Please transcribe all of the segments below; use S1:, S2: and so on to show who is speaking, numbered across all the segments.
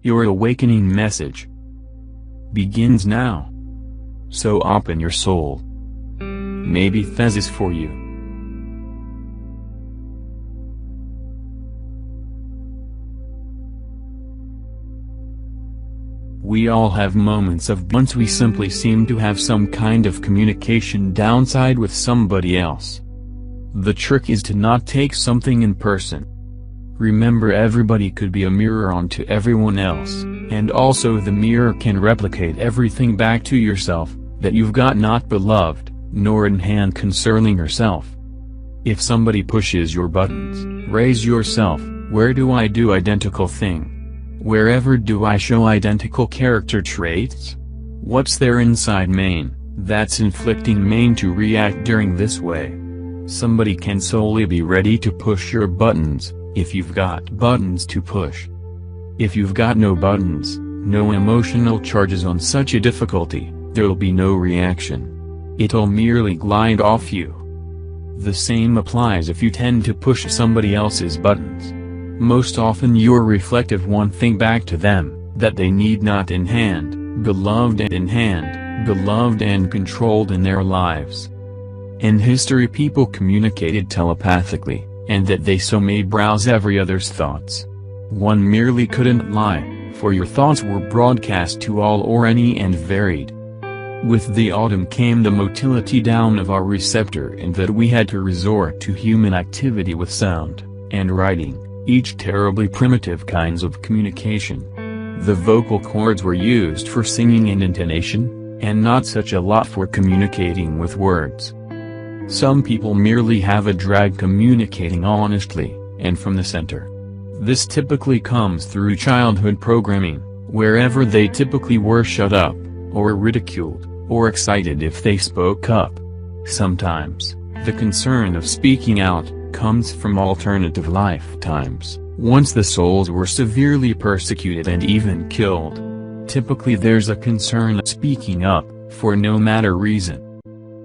S1: Your awakening message begins now. So open your soul. Maybe Thez is for you. We all have moments of once we simply seem to have some kind of communication downside with somebody else. The trick is to not take something in person. Remember, everybody could be a mirror onto everyone else, and also the mirror can replicate everything back to yourself that you've got not beloved, nor in hand concerning yourself. If somebody pushes your buttons, raise yourself. Where do I do identical thing? Wherever do I show identical character traits? What's their inside main, that's inflicting main to react during this way? Somebody can solely be ready to push your buttons, if you've got buttons to push. If you've got no buttons, no emotional charges on such a difficulty, there'll be no reaction. It'll merely glide off you. The same applies if you tend to push somebody else's buttons. Most often you're reflective one thing back to them, that they need not in hand, beloved and in hand, beloved and controlled in their lives. In history people communicated telepathically, and that they so may browse every other's thoughts. One merely couldn't lie, for your thoughts were broadcast to all or any and varied. With the autumn came the motility down of our receptor, and that we had to resort to human activity with sound, and writing, each terribly primitive kinds of communication. The vocal cords were used for singing and intonation, and not such a lot for communicating with words. Some people merely have a drag communicating honestly, and from the center. This typically comes through childhood programming, wherever they typically were shut up, or ridiculed, or excited if they spoke up. Sometimes, the concern of speaking out comes from alternative lifetimes, once the souls were severely persecuted and even killed. Typically there's a concern of speaking up, for no matter reason.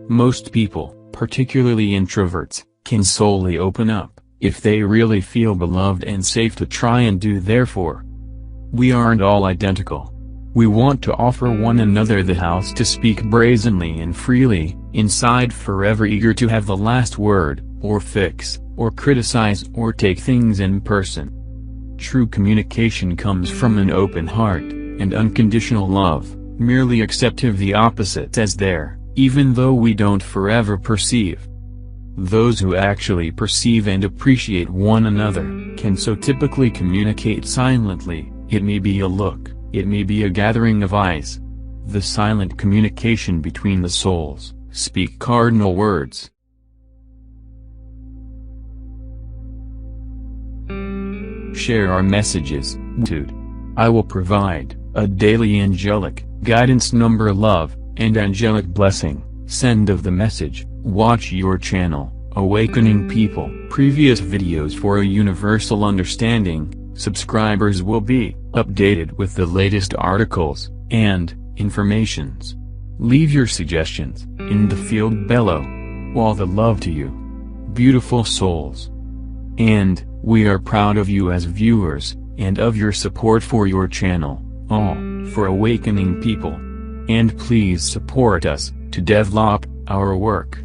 S1: Most people, particularly introverts, can solely open up, if they really feel beloved and safe to try and do. Therefore, we aren't all identical. We want to offer one another the house to speak brazenly and freely, inside forever eager to have the last word, or fix, or criticize or take things in person. True communication comes from an open heart, and unconditional love, merely accepting the opposite as there, even though we don't forever perceive. Those who actually perceive and appreciate one another, can so typically communicate silently. It may be a look, it may be a gathering of eyes. The silent communication between the souls, speak cardinal words. Share our messages, dude. I will provide a daily angelic guidance number, love, and angelic blessing. Send of the message. Watch your channel, Awakening People. Previous videos for a universal understanding. Subscribers will be updated with the latest articles and informations. Leave your suggestions in the field below. All the love to you, beautiful souls. And we are proud of you as viewers, and of your support for your channel, all for Awakening People. And please support us to develop our work.